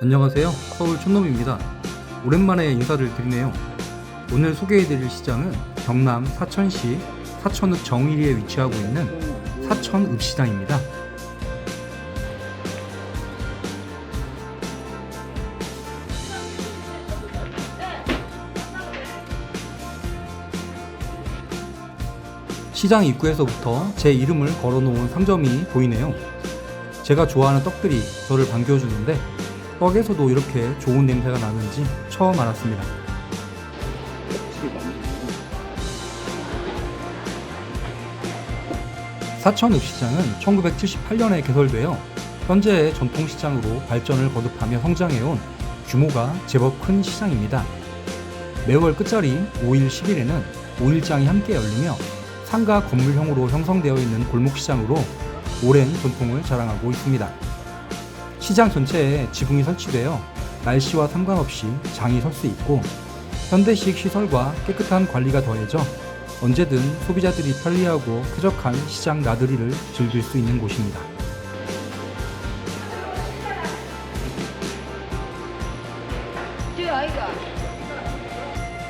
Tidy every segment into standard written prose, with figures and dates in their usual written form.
안녕하세요. 서울 촌놈입니다. 오랜만에 인사를 드리네요. 오늘 소개해드릴 시장은 경남 사천시 사천읍 정일리에 위치하고 있는 사천읍시장입니다. 시장 입구에서부터 제 이름을 걸어놓은 상점이 보이네요. 제가 좋아하는 떡들이 저를 반겨주는데 떡에서도 이렇게 좋은 냄새가 나는지 처음 알았습니다. 사천읍시장은 1978년에 개설되어 현재의 전통시장으로 발전을 거듭하며 성장해온 규모가 제법 큰 시장입니다. 매월 끝자리 5일, 10일에는 5일장이 함께 열리며 상가 건물형으로 형성되어 있는 골목시장으로 오랜 전통을 자랑하고 있습니다. 시장 전체에 지붕이 설치되어 날씨와 상관없이 장이 설 수 있고 현대식 시설과 깨끗한 관리가 더해져 언제든 소비자들이 편리하고 쾌적한 시장 나들이를 즐길 수 있는 곳입니다.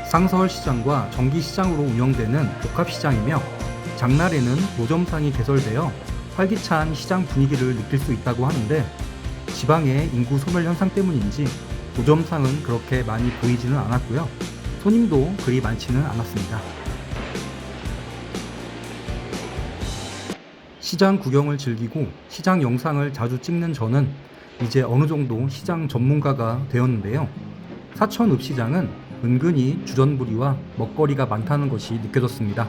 쌍서울시장과 정기시장으로 운영되는 복합시장이며 장날에는 노점상이 개설되어 활기찬 시장 분위기를 느낄 수 있다고 하는데 지방의 인구 소멸 현상 때문인지 노점상은 그렇게 많이 보이지는 않았고요. 손님도 그리 많지는 않았습니다. 시장 구경을 즐기고 시장 영상을 자주 찍는 저는 이제 어느 정도 시장 전문가가 되었는데요. 사천읍시장은 은근히 주전부리와 먹거리가 많다는 것이 느껴졌습니다.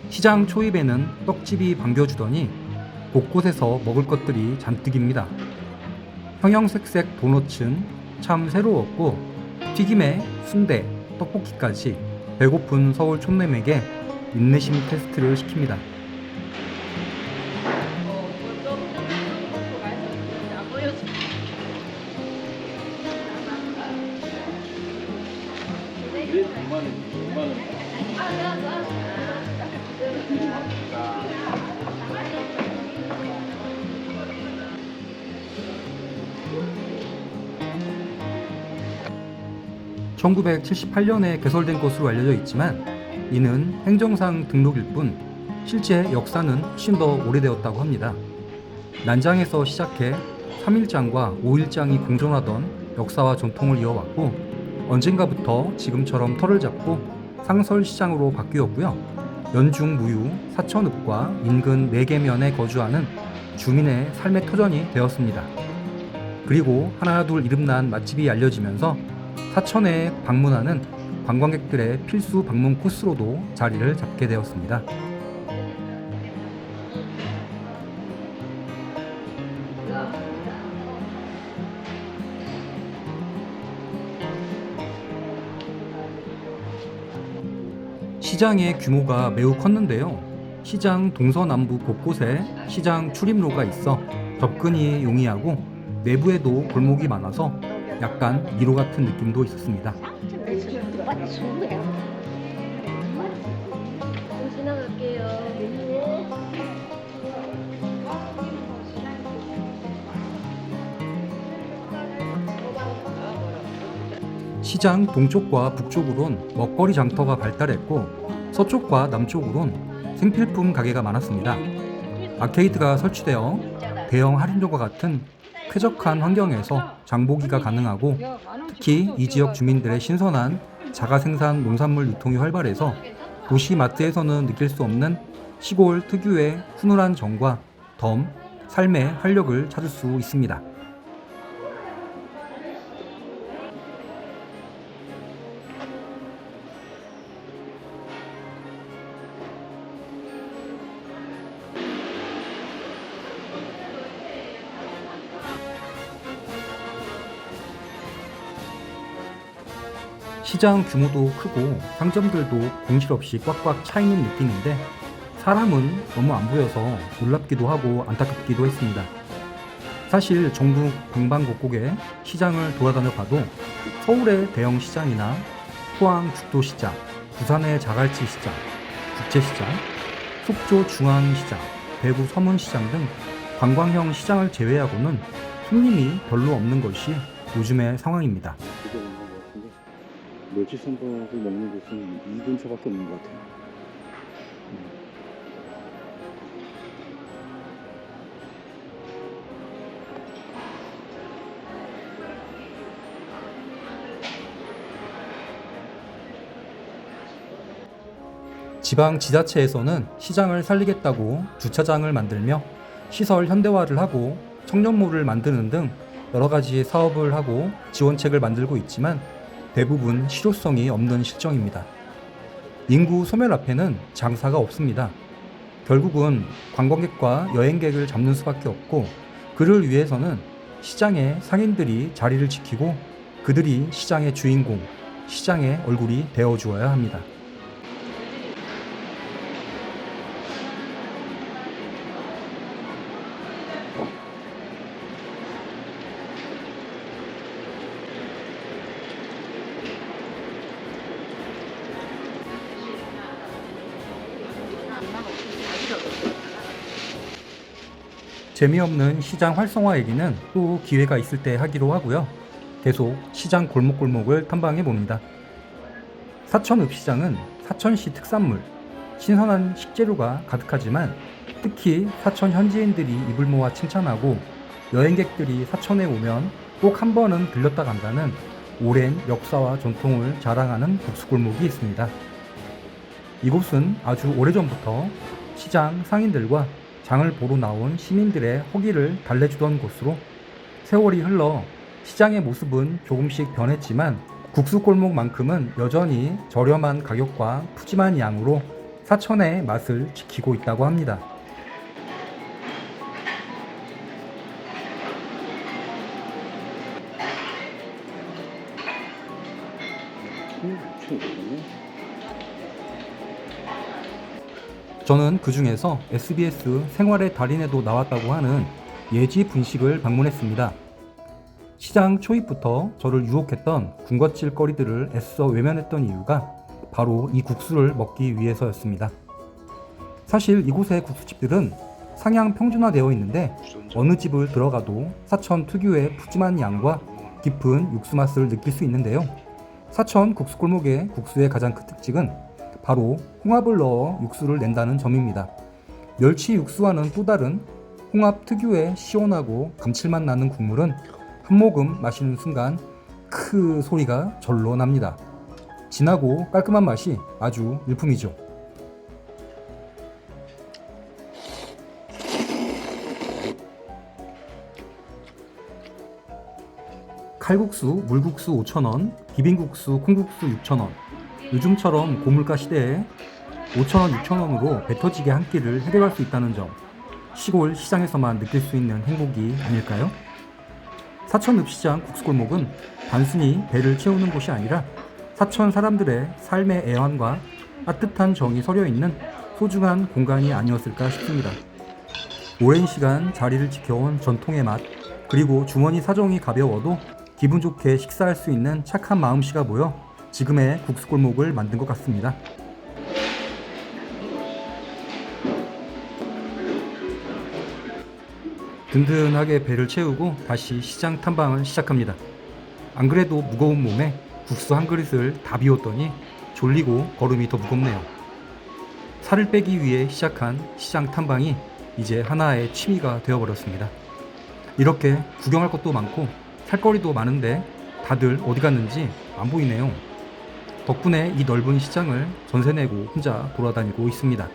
시장 초입에는 떡집이 반겨주더니 곳곳에서 먹을 것들이 잔뜩입니다. 형형색색 도넛은 참 새로웠고 튀김에 순대, 떡볶이까지 배고픈 서울 촌놈에게 인내심 테스트를 시킵니다. (1978년에) 개설된 것으로 알려져 있지만 이는 행정상 등록일 뿐 실제 역사는 훨씬 더 오래되었다고 합니다. 난장에서 시작해 3일장과 5일장이 공존하던 역사와 전통을 이어왔고 언젠가부터 지금처럼 터를 잡고 상설시장으로 바뀌었고요. 연중 무휴 사천읍과 인근 4개면에 거주하는 주민의 삶의 터전이 되었습니다. 그리고 하나둘 이름난 맛집이 알려지면서 사천에 방문하는 관광객들의 필수 방문 코스로도 자리를 잡게 되었습니다. 시장의 규모가 매우 컸는데요. 시장 동서남북 곳곳에 시장 출입로가 있어 접근이 용이하고 내부에도 골목이 많아서 약간 미로 같은 느낌도 있었습니다. 시장 동쪽과 북쪽으론 먹거리 장터가 발달했고 서쪽과 남쪽으론 생필품 가게가 많았습니다. 아케이드가 설치되어 대형 할인점과 같은 쾌적한 환경에서 장보기가 가능하고 특히 이 지역 주민들의 신선한 자가생산 농산물 유통이 활발해서 도시 마트에서는 느낄 수 없는 시골 특유의 훈훈한 정과 덤, 삶의 활력을 찾을 수 있습니다. 시장 규모도 크고 상점들도 공실없이 꽉꽉 차있는 느낌인데 사람은 너무 안 보여서 놀랍기도 하고 안타깝기도 했습니다. 사실 전국 방방곡곡에 시장을 돌아다녀 봐도 서울의 대형 시장이나 포항 죽도시장, 부산의 자갈치 시장, 국제시장, 속초 중앙시장, 대구 서문시장 등 관광형 시장을 제외하고는 손님이 별로 없는 것이 요즘의 상황입니다. 되게 많은 것 같은데 멸치쌈밥을 먹는 곳은 이 근처밖에 없는 것 같아요. 지방 지자체에서는 시장을 살리겠다고 주차장을 만들며 시설 현대화를 하고 청년몰을 만드는 등 여러 가지 사업을 하고 지원책을 만들고 있지만 대부분 실효성이 없는 실정입니다. 인구 소멸 앞에는 장사가 없습니다. 결국은 관광객과 여행객을 잡는 수밖에 없고, 그를 위해서는 시장의 상인들이 자리를 지키고 그들이 시장의 주인공, 시장의 얼굴이 되어 주어야 합니다. 재미없는 시장 활성화 얘기는 또 기회가 있을 때 하기로 하고요. 계속 시장 골목골목을 탐방해 봅니다. 사천읍시장은 사천시 특산물, 신선한 식재료가 가득하지만 특히 사천 현지인들이 입을 모아 칭찬하고 여행객들이 사천에 오면 꼭 한 번은 들렸다 간다는 오랜 역사와 전통을 자랑하는 국수골목이 있습니다. 이곳은 아주 오래전부터 시장 상인들과 장을 보러 나온 시민들의 호기를 달래주던 곳으로 세월이 흘러 시장의 모습은 조금씩 변했지만 국수골목만큼은 여전히 저렴한 가격과 푸짐한 양으로 사천의 맛을 지키고 있다고 합니다. 저는 그 중에서 SBS 생활의 달인에도 나왔다고 하는 예지 분식을 방문했습니다. 시장 초입부터 저를 유혹했던 군것질 거리들을 애써 외면했던 이유가 바로 이 국수를 먹기 위해서였습니다. 사실 이곳의 국수집들은 상향 평준화되어 있는데 어느 집을 들어가도 사천 특유의 푸짐한 양과 깊은 육수 맛을 느낄 수 있는데요. 사천 국수골목의 국수의 가장 큰 특징은 바로 홍합을 넣어 육수를 낸다는 점입니다. 멸치 육수와는 또 다른 홍합 특유의 시원하고 감칠맛 나는 국물은 한 모금 마시는 순간 크 소리가 절로 납니다. 진하고 깔끔한 맛이 아주 일품이죠. 칼국수, 물국수 5,000원, 비빔국수, 콩국수 6,000원. 요즘처럼 고물가 시대에 5,000원, 6,000원으로 배 터지게 한 끼를 해결할 수 있다는 점, 시골 시장에서만 느낄 수 있는 행복이 아닐까요? 사천읍시장 국수골목은 단순히 배를 채우는 곳이 아니라 사천 사람들의 삶의 애환과 따뜻한 정이 서려 있는 소중한 공간이 아니었을까 싶습니다. 오랜 시간 자리를 지켜온 전통의 맛, 그리고 주머니 사정이 가벼워도 기분 좋게 식사할 수 있는 착한 마음씨가 모여 지금의 국수골목을 만든 것 같습니다. 든든하게 배를 채우고 다시 시장 탐방을 시작합니다. 안 그래도 무거운 몸에 국수 한 그릇을 다 비웠더니 졸리고 걸음이 더 무겁네요. 살을 빼기 위해 시작한 시장 탐방이 이제 하나의 취미가 되어버렸습니다. 이렇게 구경할 것도 많고 살거리도 많은데 다들 어디 갔는지 안 보이네요. 덕분에 이 넓은 시장을 전세 내고 혼자 돌아다니고 있습니다.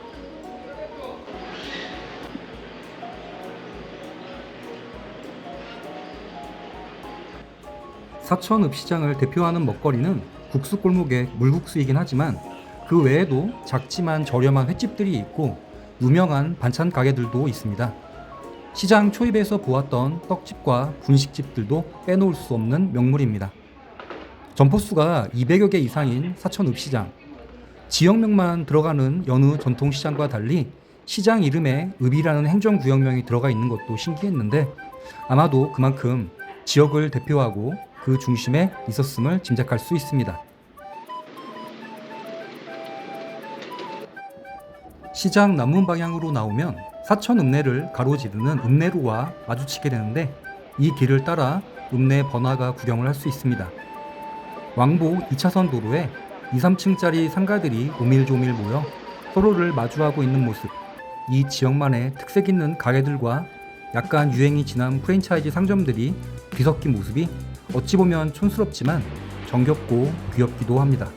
사천읍시장을 대표하는 먹거리는 국수골목의 물국수이긴 하지만 그 외에도 작지만 저렴한 횟집들이 있고 유명한 반찬 가게들도 있습니다. 시장 초입에서 보았던 떡집과 분식집들도 빼놓을 수 없는 명물입니다. 점포수가 200여 개 이상인 사천읍시장. 지역명만 들어가는 여느 전통시장과 달리 시장 이름에 읍이라는 행정구역명이 들어가 있는 것도 신기했는데 아마도 그만큼 지역을 대표하고 그 중심에 있었음을 짐작할 수 있습니다. 시장 남문 방향으로 나오면 사천 읍내를 가로지르는 읍내로와 마주치게 되는데 이 길을 따라 읍내 번화가 구경을 할 수 있습니다. 왕복 2차선 도로에 2, 3층짜리 상가들이 오밀조밀 모여 서로를 마주하고 있는 모습, 이 지역만의 특색 있는 가게들과 약간 유행이 지난 프랜차이즈 상점들이 뒤섞인 모습이 어찌 보면 촌스럽지만 정겹고 귀엽기도 합니다.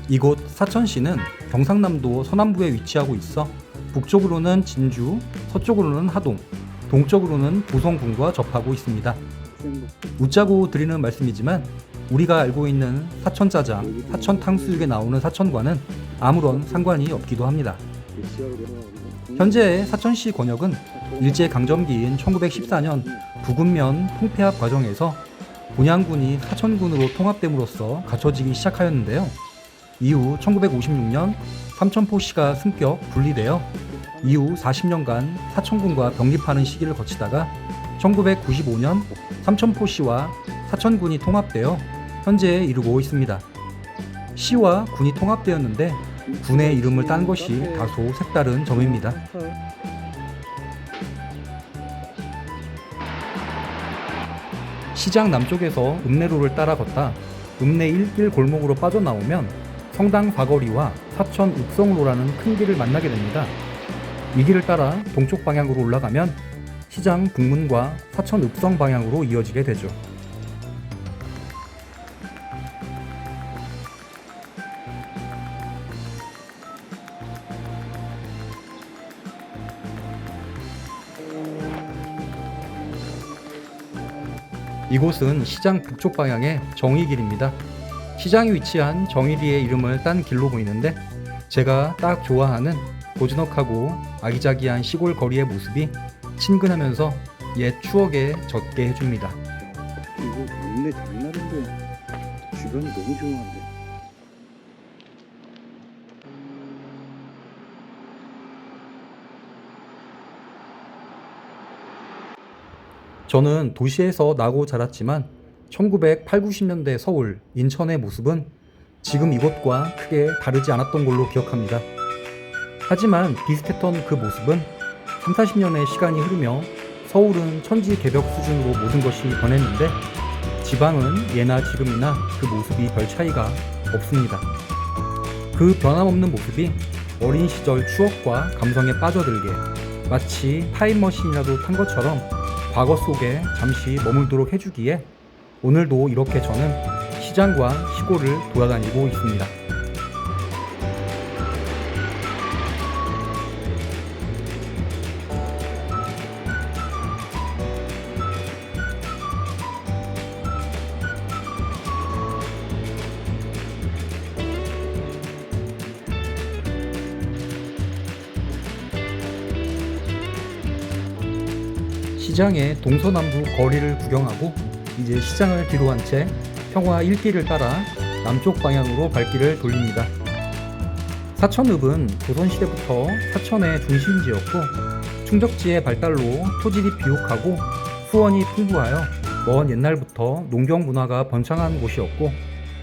이곳 사천시는 경상남도 서남부에 위치하고 있어 북쪽으로는 진주, 서쪽으로는 하동, 동쪽으로는 보성군과 접하고 있습니다. 웃자고 드리는 말씀이지만 우리가 알고 있는 사천짜장, 사천탕수육에 나오는 사천과는 아무런 상관이 없기도 합니다. 현재 사천시 권역은 일제강점기인 1914년 부군면 통폐합 과정에서 본양군이 사천군으로 통합됨으로써 갖춰지기 시작하였는데요. 이후 1956년 삼천포시가 승격 분리되어 이후 40년간 사천군과 병립하는 시기를 거치다가 1995년 삼천포시와 사천군이 통합되어 현재에 이르고 있습니다. 시와 군이 통합되었는데 군의 이름을 딴 것이 다소 색다른 점입니다. 시장 남쪽에서 읍내로를 따라 걷다 읍내 1길 골목으로 빠져나오면 성당 사거리와 사천 읍성로라는 큰 길을 만나게 됩니다. 이 길을 따라 동쪽 방향으로 올라가면 시장 북문과 사천 읍성 방향으로 이어지게 되죠. 이곳은 시장 북쪽 방향의 정의길입니다. 시장이 위치한 정의리의 이름을 딴 길로 보이는데 제가 딱 좋아하는 고즈넉하고 아기자기한 시골 거리의 모습이 친근하면서 옛 추억에 젖게 해줍니다. 이거 읍내 장날인데 주변이 너무 조용한데. 저는 도시에서 나고 자랐지만 1980, 90년대 서울, 인천의 모습은 지금 이곳과 크게 다르지 않았던 걸로 기억합니다. 하지만 비슷했던 그 모습은 3, 40년의 시간이 흐르며 서울은 천지개벽 수준으로 모든 것이 변했는데 지방은 예나 지금이나 그 모습이 별 차이가 없습니다. 그 변함없는 모습이 어린 시절 추억과 감성에 빠져들게 마치 타임머신이라도 탄 것처럼 과거 속에 잠시 머물도록 해주기에 오늘도 이렇게 저는 시장과 시골을 돌아다니고 있습니다. 시장의 동서남북 거리를 구경하고 이제 시장을 뒤로 한 채 평화 1길을 따라 남쪽 방향으로 발길을 돌립니다. 사천읍은 조선시대부터 사천의 중심지였고 충적지의 발달로 토질이 비옥하고 수원이 풍부하여 먼 옛날부터 농경 문화가 번창한 곳이었고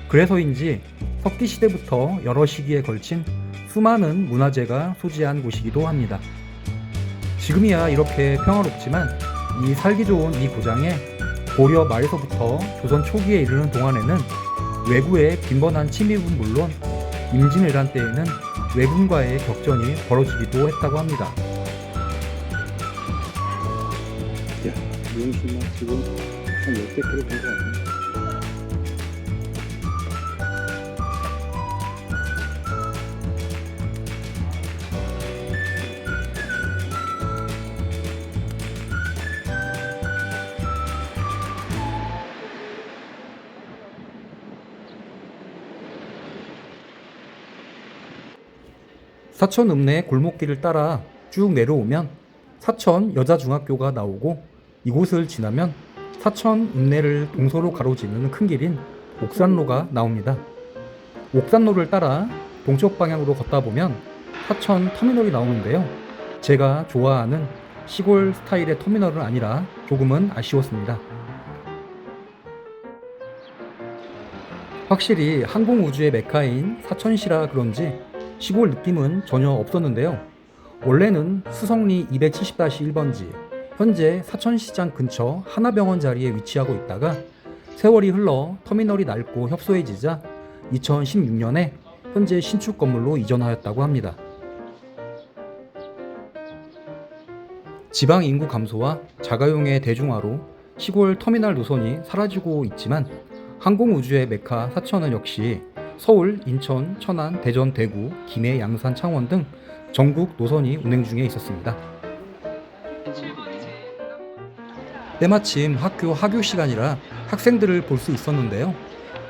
그래서인지 석기시대부터 여러 시기에 걸친 수많은 문화재가 소지한 곳이기도 합니다. 지금이야 이렇게 평화롭지만 이 살기 좋은 이 고장에 고려 말에서부터 조선 초기에 이르는 동안에는 외구의 빈번한 침입은 물론 임진왜란 때에는 왜군과의 격전이 벌어지기도 했다고 합니다. 야, 미용실만 지금 한 10개 킬로 된거 같네. 사천 읍내 골목길을 따라 쭉 내려오면 사천 여자중학교가 나오고 이곳을 지나면 사천 읍내를 동서로 가로지르는 큰 길인 옥산로가 나옵니다. 옥산로를 따라 동쪽 방향으로 걷다 보면 사천 터미널이 나오는데요. 제가 좋아하는 시골 스타일의 터미널은 아니라 조금은 아쉬웠습니다. 확실히 항공우주의 메카인 사천시라 그런지 시골 느낌은 전혀 없었는데요. 원래는 수성리 270-1번지, 현재 사천시장 근처 하나병원 자리에 위치하고 있다가 세월이 흘러 터미널이 낡고 협소해지자 2016년에 현재 신축 건물로 이전하였다고 합니다. 지방 인구 감소와 자가용의 대중화로 시골 터미널 노선이 사라지고 있지만 항공우주의 메카 사천은 역시 서울, 인천, 천안, 대전, 대구, 김해, 양산, 창원 등 전국 노선이 운행 중에 있었습니다. 때마침 학교 하교 시간이라 학생들을 볼 수 있었는데요.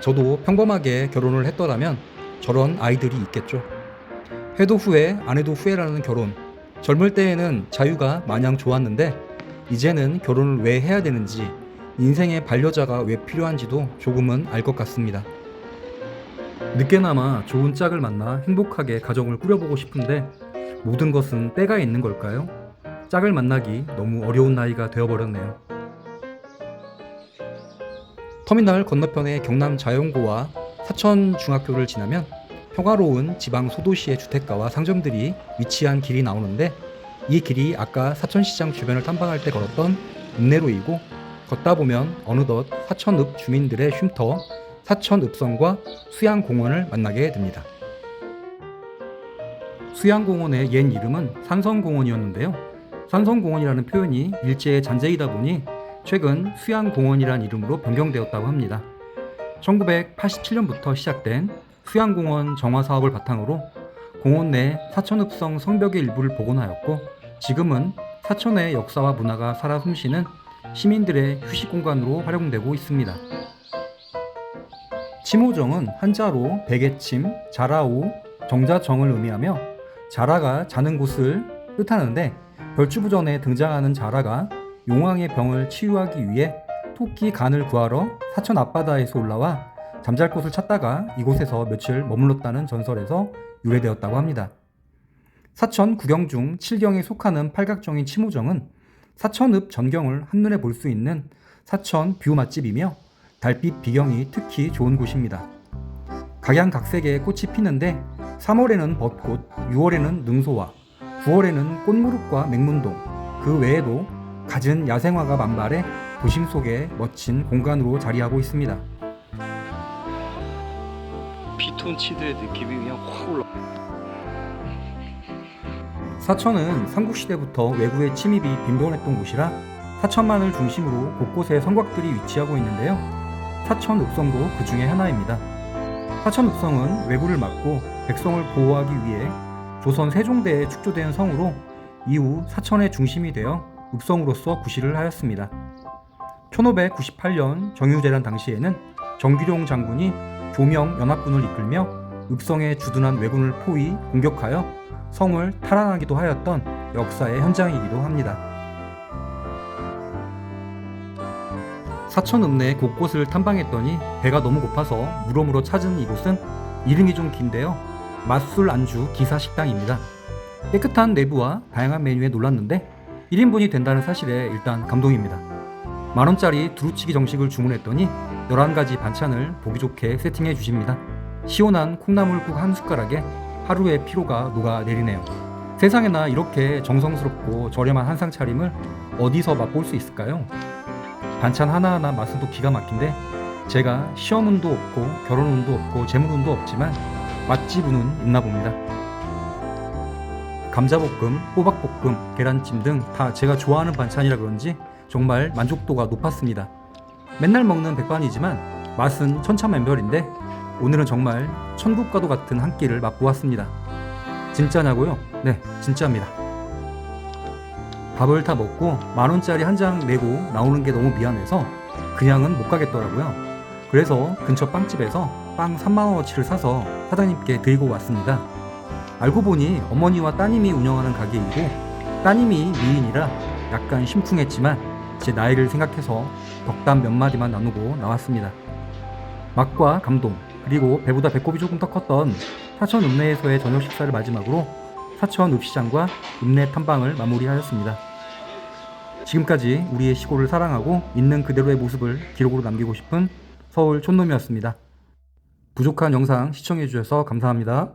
저도 평범하게 결혼을 했더라면 저런 아이들이 있겠죠. 해도 후회, 안 해도 후회라는 결혼. 젊을 때에는 자유가 마냥 좋았는데 이제는 결혼을 왜 해야 되는지, 인생의 반려자가 왜 필요한지도 조금은 알 것 같습니다. 늦게나마 좋은 짝을 만나 행복하게 가정을 꾸려보고 싶은데 모든 것은 때가 있는 걸까요? 짝을 만나기 너무 어려운 나이가 되어버렸네요. 터미널 건너편의 경남 자연고와 사천중학교를 지나면 평화로운 지방 소도시의 주택가와 상점들이 위치한 길이 나오는데 이 길이 아까 사천시장 주변을 탐방할 때 걸었던 읍내로이고 걷다 보면 어느덧 사천읍 주민들의 쉼터 사천읍성과 수양공원을 만나게 됩니다. 수양공원의 옛 이름은 산성공원이었는데요. 산성공원이라는 표현이 일제의 잔재이다 보니 최근 수양공원이란 이름으로 변경되었다고 합니다. 1987년부터 시작된 수양공원 정화 사업을 바탕으로 공원 내 사천읍성 성벽의 일부를 복원하였고 지금은 사천의 역사와 문화가 살아 숨쉬는 시민들의 휴식 공간으로 활용되고 있습니다. 침호정은 한자로 백의침, 자라오, 정자정을 의미하며 자라가 자는 곳을 뜻하는데 별주부전에 등장하는 자라가 용왕의 병을 치유하기 위해 토끼 간을 구하러 사천 앞바다에서 올라와 잠잘 곳을 찾다가 이곳에서 며칠 머물렀다는 전설에서 유래되었다고 합니다. 사천 구경 중 7경에 속하는 팔각정인 침호정은 사천읍 전경을 한눈에 볼 수 있는 사천 뷰 맛집이며 달빛 비경이 특히 좋은 곳입니다. 각양각색의 꽃이 피는데 3월에는 벚꽃, 6월에는 능소화, 9월에는 꽃무릇과 맹문동, 그 외에도 갖은 야생화가 만발해 도심 속의 멋진 공간으로 자리하고 있습니다. 피톤치드의 느낌이 그냥 확 올라. 사천은 삼국시대부터 외구의 침입이 빈번했던 곳이라 사천만을 중심으로 곳곳에 성곽들이 위치하고 있는데요. 사천읍성도 그 중에 하나입니다. 사천읍성은 왜구를 막고 백성을 보호하기 위해 조선 세종대에 축조된 성으로 이후 사천의 중심이 되어 읍성으로서 구실을 하였습니다. 1598년 정유재란 당시에는 정규룡 장군이 교명 연합군을 이끌며 읍성에 주둔한 왜군을 포위 공격하여 성을 탈환하기도 하였던 역사의 현장이기도 합니다. 사천 읍내 곳곳을 탐방했더니 배가 너무 고파서 물어물어 찾은 이곳은 이름이 좀 긴데요. 맛술 안주 기사 식당입니다. 깨끗한 내부와 다양한 메뉴에 놀랐는데 1인분이 된다는 사실에 일단 감동입니다. 만원짜리 두루치기 정식을 주문했더니 11가지 반찬을 보기 좋게 세팅해 주십니다. 시원한 콩나물국 한 숟가락에 하루의 피로가 녹아내리네요. 세상에나 이렇게 정성스럽고 저렴한 한상 차림을 어디서 맛볼 수 있을까요? 반찬 하나하나 맛은 또 기가 막힌데 제가 시험운도 없고 결혼운도 없고 재물운도 없지만 맛집 운은 있나 봅니다. 감자볶음, 호박볶음, 계란찜 등 다 제가 좋아하는 반찬이라 그런지 정말 만족도가 높았습니다. 맨날 먹는 백반이지만 맛은 천차만별인데 오늘은 정말 천국과도 같은 한 끼를 맛보았습니다. 진짜냐고요? 네, 진짜입니다. 밥을 다 먹고 만원짜리 한 장 내고 나오는 게 너무 미안해서 그냥은 못 가겠더라고요. 그래서 근처 빵집에서 빵 3만원어치를 사서 사장님께 드리고 왔습니다. 알고 보니 어머니와 따님이 운영하는 가게이고 따님이 미인이라 약간 심쿵했지만 제 나이를 생각해서 덕담 몇 마디만 나누고 나왔습니다. 맛과 감동 그리고 배보다 배꼽이 조금 더 컸던 사천 읍내에서의 저녁 식사를 마지막으로 사천 읍시장과 읍내 탐방을 마무리하였습니다. 지금까지 우리의 시골을 사랑하고 있는 그대로의 모습을 기록으로 남기고 싶은 서울 촌놈이었습니다. 부족한 영상 시청해주셔서 감사합니다.